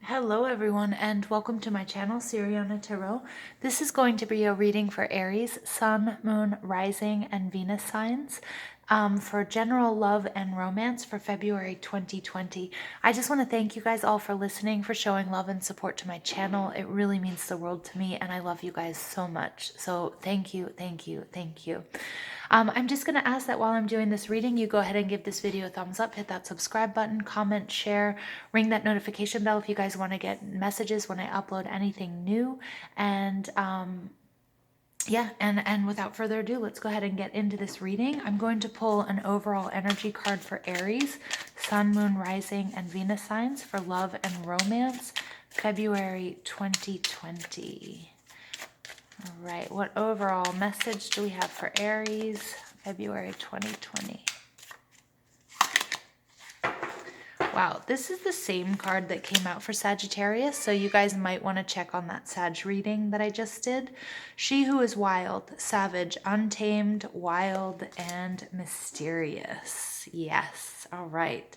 Hello everyone and welcome to my channel, Siriana Tarot. This is going to be a reading for Aries, Sun, Moon, Rising, and Venus signs for general love and romance for February 2020. I just want to thank you guys all for listening, for showing love and support to my channel. It really means the world to me and I love you guys so much. So thank you, thank you, thank you. I'm just going to ask that while I'm doing this reading, you go ahead and give this video a thumbs up, hit that subscribe button, comment, share, ring that notification bell if you guys want to get messages when I upload anything new. And yeah, and without further ado, let's go ahead and get into this reading. I'm going to pull an overall energy card for Aries, Sun, Moon, Rising, and Venus signs for love and romance, February 2020. All right, what overall message do we have for Aries, February 2020? Wow, this is the same card that came out for Sagittarius, so you guys might want to check on that Sag reading that I just did. She who is wild, savage, untamed, wild, and mysterious. Yes, all right.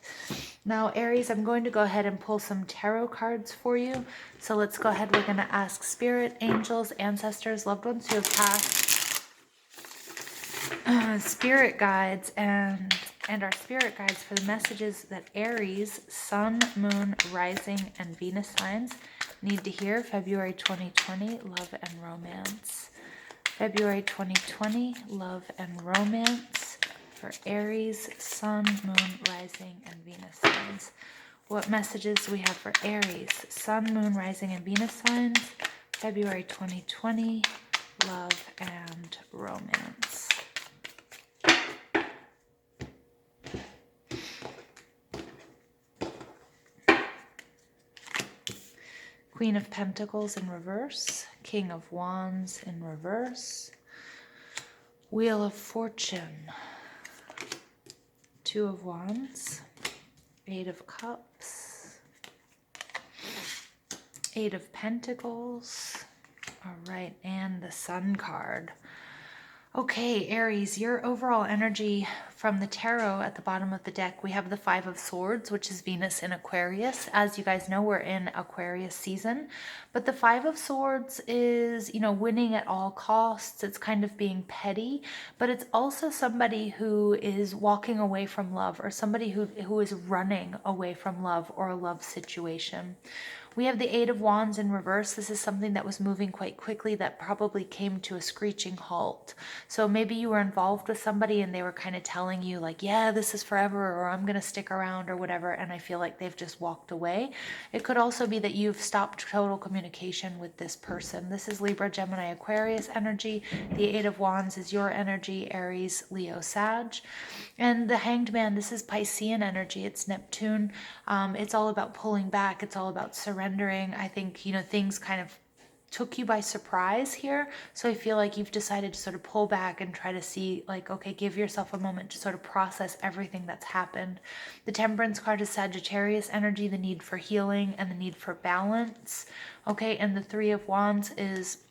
Now, Aries, I'm going to go ahead and pull some tarot cards for you. So let's go ahead. We're going to ask spirit, angels, ancestors, loved ones who have passed, spirit guides, and our spirit guides for the messages that Aries, Sun, Moon, Rising, and Venus signs need to hear February 2020, love and romance. February 2020, love and romance for Aries, Sun, Moon, Rising, and Venus signs. What messages do we have for Aries, Sun, Moon, Rising, and Venus signs, February 2020, love and romance? Queen of Pentacles in reverse, King of Wands in reverse, Wheel of Fortune, Two of Wands, Eight of Cups, Eight of Pentacles, all right, and the Sun card. Okay, Aries, your overall energy from the tarot at the bottom of the deck, we have the Five of Swords, which is Venus in Aquarius. As you guys know, we're in Aquarius season, but the Five of Swords is, winning at all costs. It's kind of being petty, but it's also somebody who is walking away from love, or somebody who is running away from love or a love situation. We have the Eight of Wands in reverse. This is something that was moving quite quickly that probably came to a screeching halt. So maybe you were involved with somebody and they were kind of telling you like, yeah, this is forever, or I'm going to stick around or whatever. And I feel like they've just walked away. It could also be that you've stopped total communication with this person. This is Libra, Gemini, Aquarius energy. The Eight of Wands is your energy, Aries, Leo, Sag. And the Hanged Man, this is Piscean energy. It's Neptune. It's all about pulling back. It's all about surrendering. I think, things kind of took you by surprise here. So I feel like you've decided to sort of pull back and try to see like, okay, give yourself a moment to sort of process everything that's happened. The Temperance card is Sagittarius energy, the need for healing and the need for balance. Okay, and the Three of Wands is,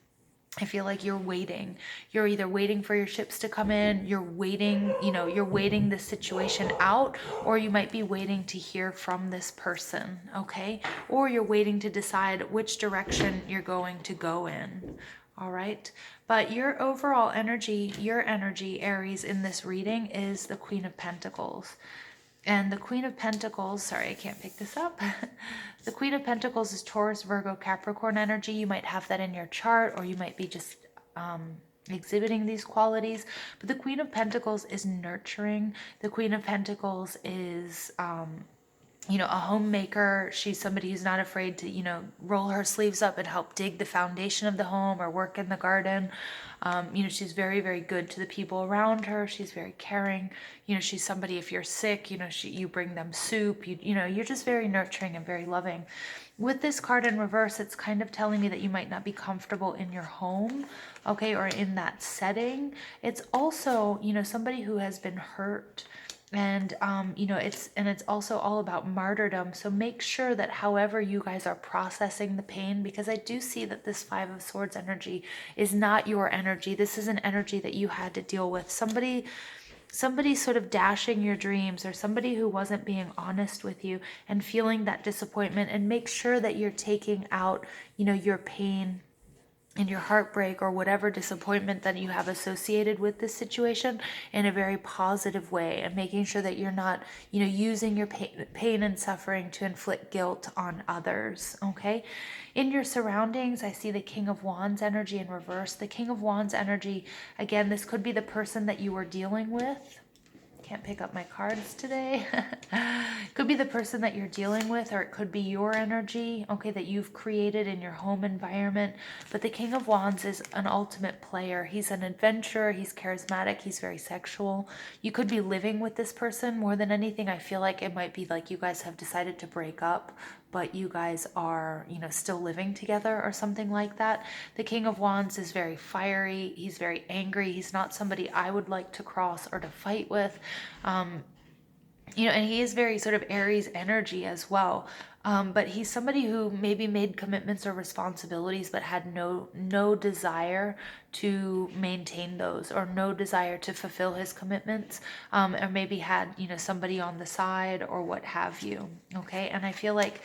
I feel like you're waiting. You're either waiting for your ships to come in, you're waiting, you're waiting this situation out, or you might be waiting to hear from this person, okay? Or you're waiting to decide which direction you're going to go in, all right? But your overall energy, Aries, in this reading is the Queen of Pentacles. And the Queen of Pentacles, sorry, I can't pick this up. The Queen of Pentacles is Taurus, Virgo, Capricorn energy. You might have that in your chart, or you might be just exhibiting these qualities. But the Queen of Pentacles is nurturing. The Queen of Pentacles is a homemaker. She's somebody who's not afraid to, roll her sleeves up and help dig the foundation of the home or work in the garden. She's very, very good to the people around her. She's very caring. She's somebody, if you're sick, you bring them soup. You're just very nurturing and very loving. With this card in reverse, it's kind of telling me that you might not be comfortable in your home, okay, or in that setting. It's also, somebody who has been hurt. And it's also all about martyrdom. So make sure that however you guys are processing the pain, because I do see that this Five of Swords energy is not your energy. This is an energy that you had to deal with. Somebody somebody sort of dashing your dreams, or somebody who wasn't being honest with you, and feeling that disappointment. And make sure that you're taking out, your pain and your heartbreak or whatever disappointment that you have associated with this situation in a very positive way, and making sure that you're not, using your pain and suffering to inflict guilt on others. Okay. In your surroundings, I see the King of Wands energy in reverse. The King of Wands energy, again, this could be the person that you were dealing with. Can't pick up my cards today. Could be the person that you're dealing with, or it could be your energy, okay, that you've created in your home environment. But the King of Wands is an ultimate player. He's an adventurer. He's charismatic. He's very sexual. You could be living with this person more than anything. I feel like it might be like you guys have decided to break up, but you guys are, still living together or something like that. The King of Wands is very fiery. He's very angry. He's not somebody I would like to cross or to fight with. And he is very sort of Aries energy as well. But he's somebody who maybe made commitments or responsibilities, but had no desire to maintain those, or no desire to fulfill his commitments, or maybe had, somebody on the side or what have you. Okay. And I feel like,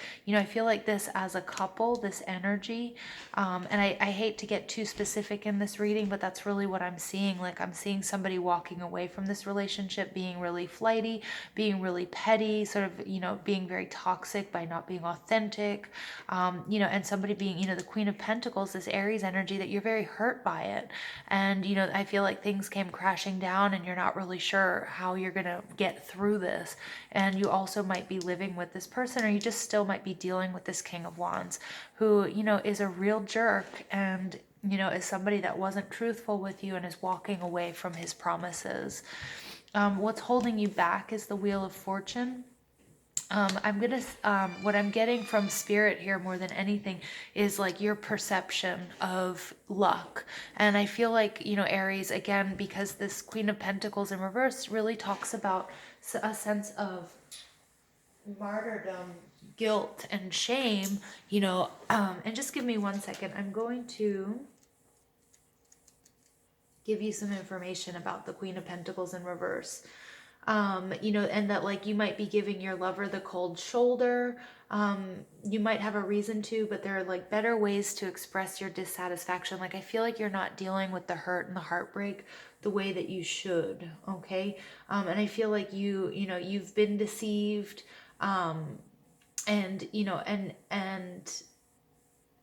this as a couple, this energy, and I hate to get too specific in this reading, but that's really what I'm seeing. Like, I'm seeing somebody walking away from this relationship, being really flighty, being really petty, sort of, being very toxic by not being authentic, and somebody being, the Queen of Pentacles, this Aries energy, that you're very hurt by it. And, I feel like things came crashing down and you're not really sure how you're going to get through this. And you also might be living with this person, or you just still might be dealing with this King of Wands, who, is a real jerk, and, is somebody that wasn't truthful with you and is walking away from his promises. What's holding you back is the Wheel of Fortune. What I'm getting from Spirit here more than anything is like your perception of luck. And I feel like, Aries, again, because this Queen of Pentacles in reverse really talks about a sense of martyrdom, guilt, and shame, and just give me 1 second. I'm going to give you some information about the Queen of Pentacles in reverse. And that, like, you might be giving your lover the cold shoulder. You might have a reason to, but there are like better ways to express your dissatisfaction. Like, I feel like you're not dealing with the hurt and the heartbreak the way that you should. Okay. And I feel like you've been deceived. And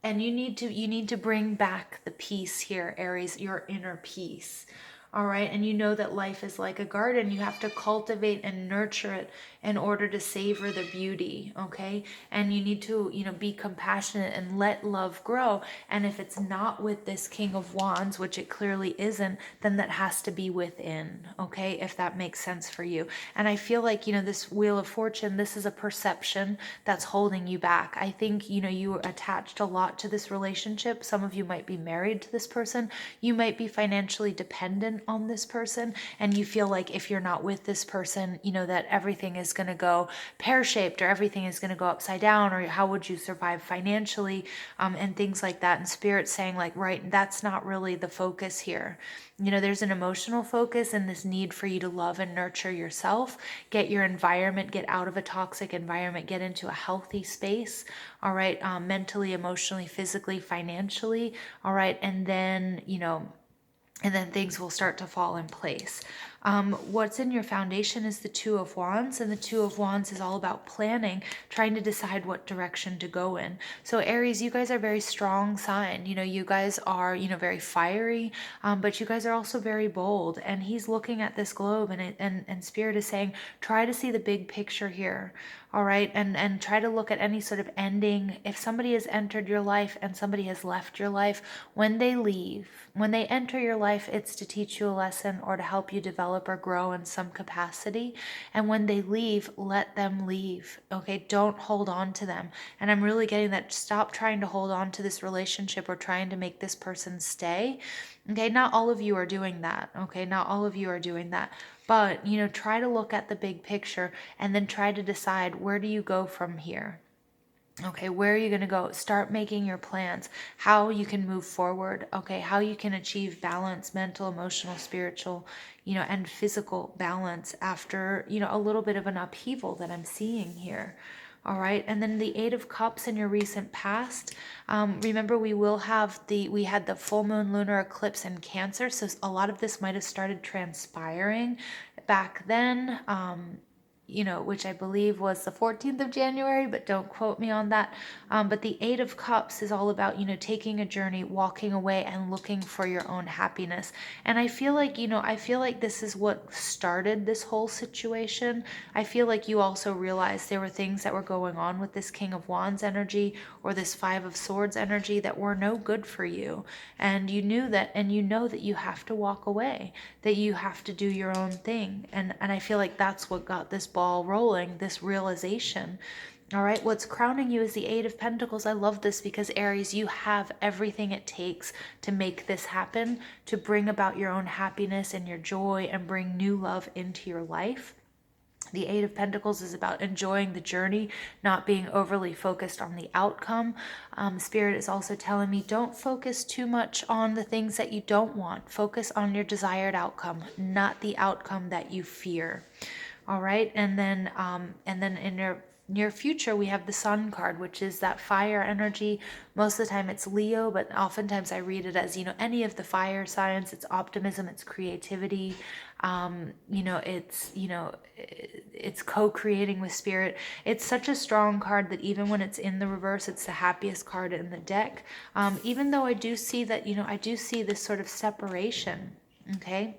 you need to bring back the peace here, Aries, your inner peace. All right. And you know that life is like a garden. You have to cultivate and nurture it in order to savor the beauty. Okay. And you need to, be compassionate and let love grow. And if it's not with this King of Wands, which it clearly isn't, then that has to be within. Okay. If that makes sense for you. And I feel like, this Wheel of Fortune, this is a perception that's holding you back. I think, you attached a lot to this relationship. Some of you might be married to this person. You might be financially dependent on this person, and you feel like if you're not with this person, that everything is going to go pear-shaped, or everything is going to go upside down, or how would you survive financially, and things like that. And Spirit's saying, like, right, that's not really the focus here. There's an emotional focus and this need for you to love and nurture yourself, get your environment, get out of a toxic environment, get into a healthy space, all right, mentally, emotionally, physically, financially, all right, and then, things will start to fall in place. What's in your foundation is the Two of Wands, and the Two of Wands is all about planning, trying to decide what direction to go in. So Aries, you guys are very strong sign. You guys are, very fiery, but you guys are also very bold. And he's looking at this globe, and Spirit is saying, try to see the big picture here. All right. And try to look at any sort of ending. If somebody has entered your life and somebody has left your life, when they leave, when they enter your life, it's to teach you a lesson or to help you develop or grow in some capacity. And when they leave, let them leave. Okay. Don't hold on to them. And I'm really getting that. Stop trying to hold on to this relationship or trying to make this person stay. Okay. Not all of you are doing that. Okay. Not all of you are doing that. But, try to look at the big picture and then try to decide, where do you go from here? Okay, where are you going to go? Start making your plans, how you can move forward, okay, how you can achieve balance, mental, emotional, spiritual, and physical balance after, a little bit of an upheaval that I'm seeing here. All right, and then the Eight of Cups in your recent past. Remember, we had the full moon lunar eclipse in Cancer, so a lot of this might have started transpiring back then. Which I believe was the 14th of January, but don't quote me on that. But the Eight of Cups is all about, taking a journey, walking away and looking for your own happiness. And I feel like, this is what started this whole situation. I feel like you also realized there were things that were going on with this King of Wands energy or this Five of Swords energy that were no good for you. And you knew that, and you know that you have to walk away, that you have to do your own thing. And I feel like that's what got this ball rolling, this realization. All right, what's crowning you is the Eight of Pentacles. I love this because, Aries, you have everything it takes to make this happen, to bring about your own happiness and your joy and bring new love into your life. The Eight of Pentacles is about enjoying the journey, not being overly focused on the outcome. Spirit is also telling me, don't focus too much on the things that you don't want. Focus on your desired outcome, not the outcome that you fear. All right, and then in your near future, we have the Sun card, which is that fire energy. Most of the time it's Leo, but oftentimes I read it as, any of the fire signs. It's optimism, it's creativity. It's co-creating with spirit. It's such a strong card that even when it's in the reverse, it's the happiest card in the deck. Even though I do see that, I do see this sort of separation, okay?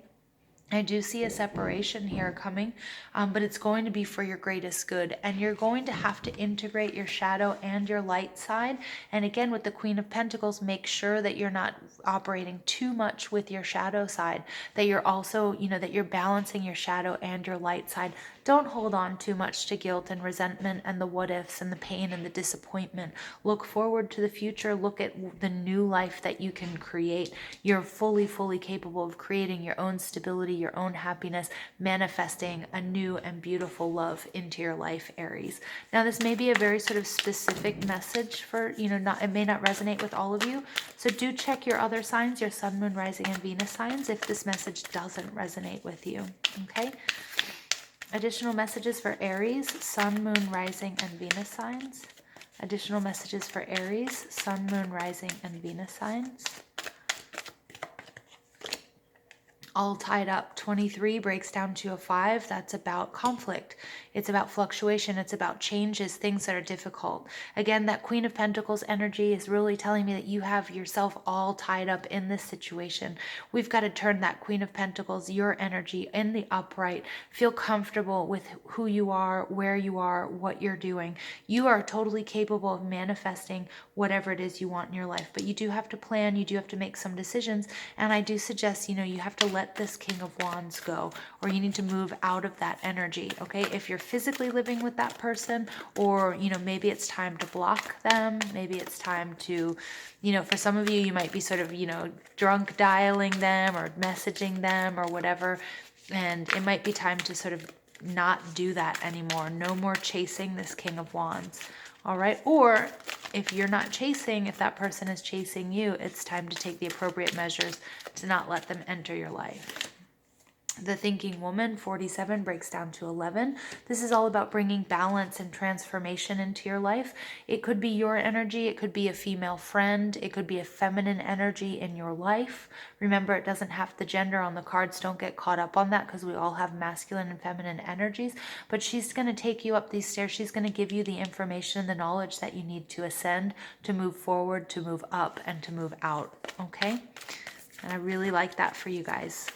I do see a separation here coming, but it's going to be for your greatest good. And you're going to have to integrate your shadow and your light side. And again, with the Queen of Pentacles, make sure that you're not operating too much with your shadow side, that you're also, that you're balancing your shadow and your light side. Don't hold on too much to guilt and resentment and the what ifs and the pain and the disappointment. Look forward to the future. Look at the new life that you can create. You're fully, fully capable of creating your own stability, your own happiness, manifesting a new and beautiful love into your life, Aries. Now, this may be a very sort of specific message for, it may not resonate with all of you. So do check your other signs, your Sun, Moon, Rising, and Venus signs, if this message doesn't resonate with you, okay? Additional messages for Aries, Sun, Moon, Rising, and Venus signs. Additional messages for Aries, Sun, Moon, Rising, and Venus signs. All tied up. 23 breaks down to a 5. That's about conflict. It's about fluctuation. It's about changes, things that are difficult. Again, that Queen of Pentacles energy is really telling me that you have yourself all tied up in this situation. We've got to turn that Queen of Pentacles, your energy, in the upright. Feel comfortable with who you are, where you are, what you're doing. You are totally capable of manifesting whatever it is you want in your life. But you do have to plan. You do have to make some decisions. And I do suggest, you have to let this King of Wands go, or you need to move out of that energy, okay? If you're physically living with that person, or, maybe it's time to block them. Maybe it's time to, for some of you, you might be sort of, drunk dialing them or messaging them or whatever. And it might be time to sort of not do that anymore. No more chasing this King of Wands. All right. Or if you're not chasing, if that person is chasing you, it's time to take the appropriate measures to not let them enter your life. The Thinking Woman, 47, breaks down to 11. This is all about bringing balance and transformation into your life. It could be your energy. It could be a female friend. It could be a feminine energy in your life. Remember, it doesn't have the gender on the cards. Don't get caught up on that, because we all have masculine and feminine energies. But she's going to take you up these stairs. She's going to give you the information and the knowledge that you need to ascend, to move forward, to move up, and to move out. Okay? And I really like that for you guys.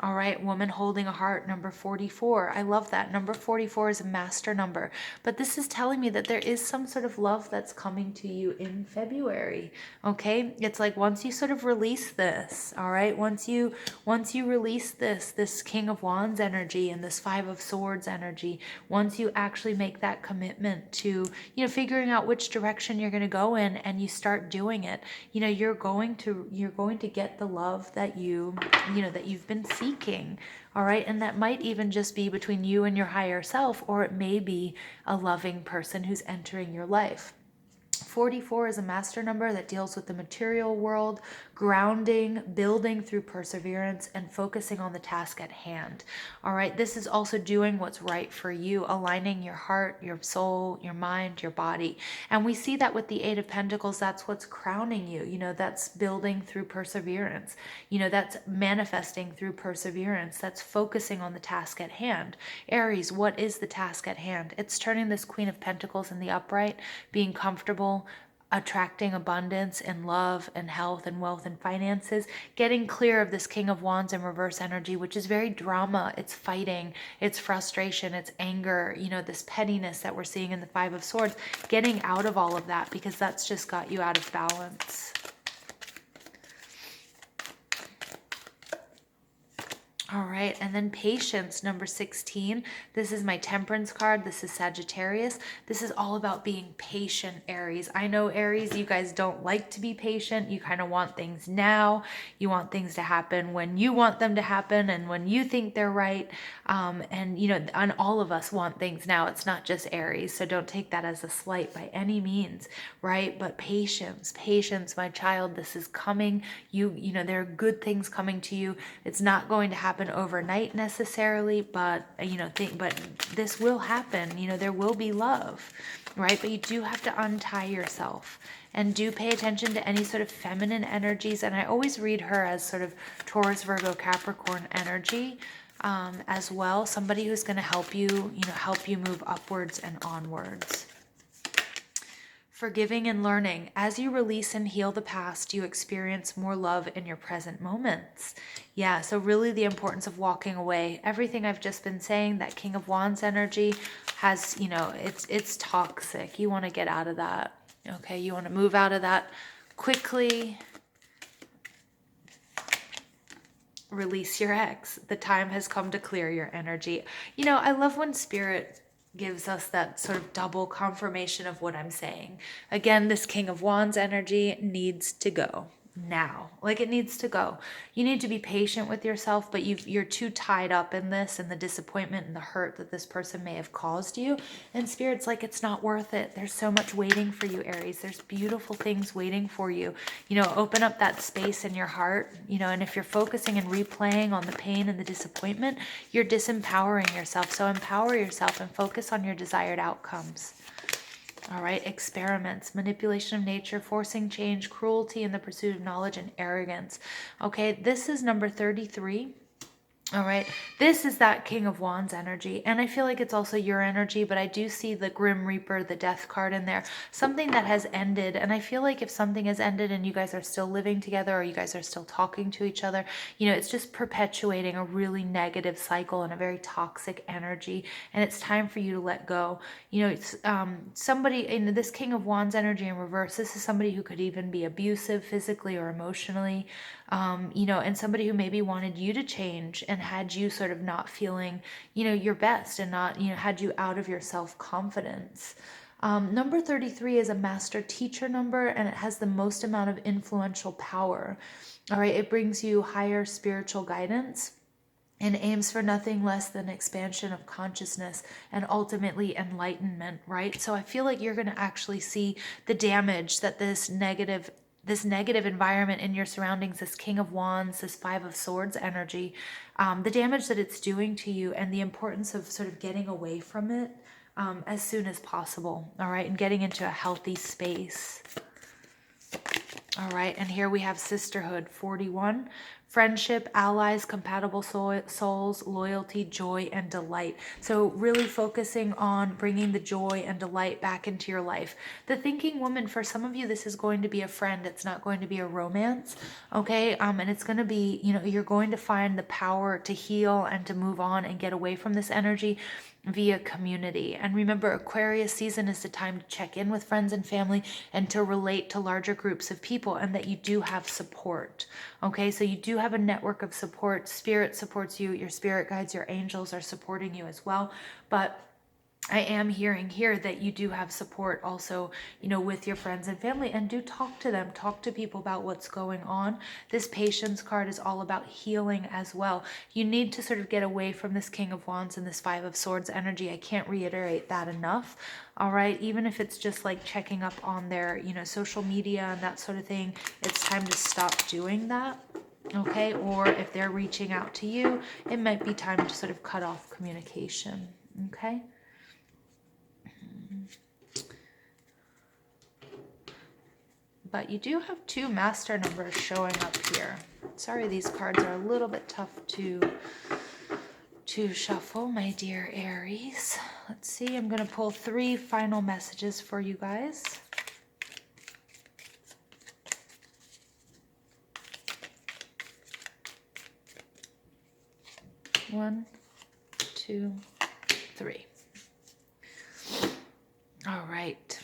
All right, Woman Holding a Heart, number 44. I love that. Number 44 is a master number. But this is telling me that there is some sort of love that's coming to you in February. Okay? It's like once you sort of release this, all right? Once you release this King of Wands energy and this Five of Swords energy, once you actually make that commitment to, figuring out which direction you're going to go in, and you start doing it, you're going to get the love that that you've been seeking. seeking. All right. And that might even just be between you and your higher self, or it may be a loving person who's entering your life. 44 is a master number that deals with the material world, grounding, building through perseverance, and focusing on the task at hand. All right, this is also doing what's right for you, aligning your heart, your soul, your mind, your body. And we see that with the Eight of Pentacles. That's what's crowning you. You know, that's building through perseverance. You know, that's manifesting through perseverance. That's focusing on the task at hand. Aries, what is the task at hand? It's turning this Queen of Pentacles in the upright, being comfortable, attracting abundance and love and health and wealth and finances, getting clear of this King of Wands in reverse energy, which is very drama. It's fighting, it's frustration, it's anger, you know, this pettiness that we're seeing in the Five of Swords, getting out of all of that, because that's just got you out of balance. All right, and then patience, number 16. This is my Temperance card. This is Sagittarius. This is all about being patient, Aries. I know, Aries, you guys don't like to be patient. You kind of want things now. You want things to happen when you want them to happen and when you think they're right. And, you know, and all of us want things now. It's not just Aries, so don't take that as a slight by any means, right? But patience, patience, my child. This is coming. You know, there are good things coming to you. It's not going to happen overnight necessarily, but you know, but this will happen. You know, there will be love, right? But you do have to untie yourself and do pay attention to any sort of feminine energies. And I always read her as sort of Taurus, Virgo, Capricorn energy as well. Somebody who's going to help you, you know, help you move upwards and onwards. Forgiving and learning. As you release and heal the past, you experience more love in your present moments. Yeah, so really the importance of walking away. Everything I've just been saying, that King of Wands energy has, you know, it's toxic. You want to get out of that. Okay, you want to move out of that quickly. Release your ex. The time has come to clear your energy. You know, I love when Spirit gives us that sort of double confirmation of what I'm saying. Again, this King of Wands energy needs to go now. Like, it needs to go. You need to be patient with yourself, but you're too tied up in this and the disappointment and the hurt that this person may have caused you. And Spirit's like, it's not worth it. There's so much waiting for you, Aries. There's beautiful things waiting for you. You know, open up that space in your heart, you know, and if you're focusing and replaying on the pain and the disappointment, you're disempowering yourself. So empower yourself and focus on your desired outcomes. All right, experiments, manipulation of nature, forcing change, cruelty in the pursuit of knowledge, and arrogance. Okay, this is number 33. All right, this is that King of Wands energy, and I feel like it's also your energy, but I do see the Grim Reaper, the Death card in there, something that has ended. And I feel like if something has ended and you guys are still living together, or you guys are still talking to each other, you know, it's just perpetuating a really negative cycle and a very toxic energy, and it's time for you to let go. You know, it's somebody in this King of Wands energy in reverse. This is somebody who could even be abusive physically or emotionally, you know, and somebody who maybe wanted you to change and had you sort of not feeling, you know, your best, and not, you know, had you out of your self-confidence. Number 33 is a master teacher number, and it has the most amount of influential power. All right, it brings you higher spiritual guidance and aims for nothing less than expansion of consciousness and ultimately enlightenment, right? So I feel like you're going to actually see the damage that this negative environment in your surroundings, this King of Wands, this Five of Swords energy, the damage that it's doing to you, and the importance of sort of getting away from it as soon as possible, all right, and getting into a healthy space. All right, and here we have sisterhood, 41. Friendship, allies, compatible souls, loyalty, joy, and delight. So really focusing on bringing the joy and delight back into your life. The thinking woman, for some of you, this is going to be a friend. It's not going to be a romance, okay? And it's going to be, you know, you're going to find the power to heal and to move on and get away from this energy via community. And remember, Aquarius season is the time to check in with friends and family and to relate to larger groups of people, and that you do have support. Okay, so you do have a network of support. Spirit supports you, your spirit guides, your angels are supporting you as well. But I am hearing here that you do have support also, you know, with your friends and family, and do talk to them, talk to people about what's going on. This patience card is all about healing as well. You need to sort of get away from this King of Wands and this Five of Swords energy. I can't reiterate that enough. All right. Even if it's just like checking up on their, you know, social media and that sort of thing, it's time to stop doing that. Okay. Or if they're reaching out to you, it might be time to sort of cut off communication. Okay. But you do have 2 master numbers showing up here. Sorry, these cards are a little bit tough to shuffle, my dear Aries. Let's see, I'm going to pull 3 final messages for you guys. One, 2, 3. All right.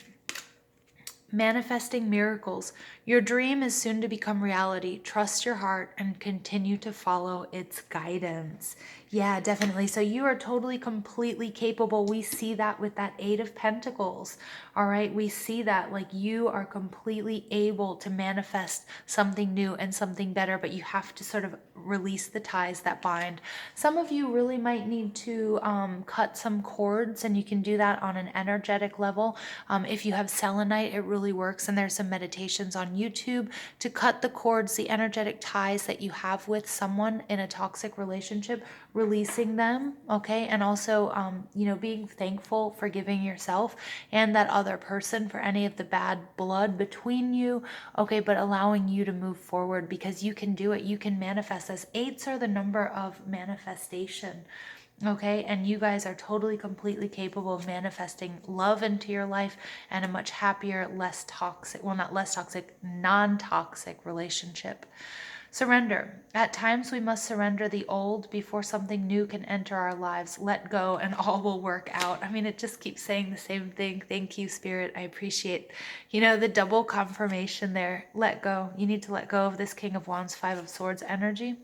Manifesting miracles. Your dream is soon to become reality. Trust your heart and continue to follow its guidance. Yeah, definitely. So you are totally, completely capable. We see that with that 8 of Pentacles. All right. We see that like you are completely able to manifest something new and something better, but you have to sort of release the ties that bind. Some of you really might need to cut some cords, and you can do that on an energetic level. If you have selenite, it really works. And there's some meditations on YouTube to cut the cords, the energetic ties that you have with someone in a toxic relationship, releasing them. Okay. And also, you know, being thankful, forgiving yourself and that other person for any of the bad blood between you. Okay. But allowing you to move forward, because you can do it. You can manifest this. 8s are the number of manifestation. Okay, and you guys are totally, completely capable of manifesting love into your life and a much happier, less toxic, well, not less toxic, non-toxic relationship. Surrender. At times we must surrender the old before something new can enter our lives. Let go and all will work out. I mean, it just keeps saying the same thing. Thank you, Spirit. I appreciate, you know, the double confirmation there. Let go. You need to let go of this King of Wands, 5 of Swords energy.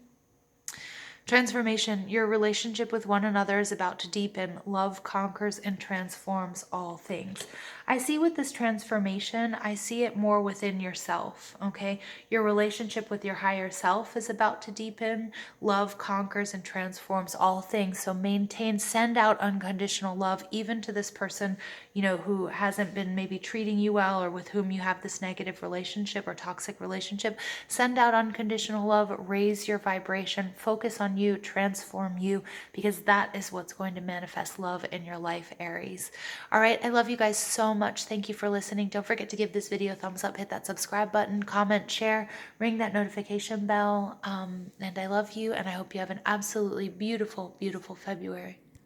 Transformation. Your relationship with one another is about to deepen. Love conquers and transforms all things. I see with this transformation, I see it more within yourself, okay? Your relationship with your higher self is about to deepen. Love conquers and transforms all things. So maintain, send out unconditional love, even to this person, you know, who hasn't been maybe treating you well, or with whom you have this negative relationship or toxic relationship. Send out unconditional love, raise your vibration, focus on you, transform you, because that is what's going to manifest love in your life, Aries. All right, I love you guys so much. Thank you for listening. Don't forget to give this video a thumbs up, hit that subscribe button, comment, share, ring that notification bell. And I love you, and I hope you have an absolutely beautiful, beautiful February.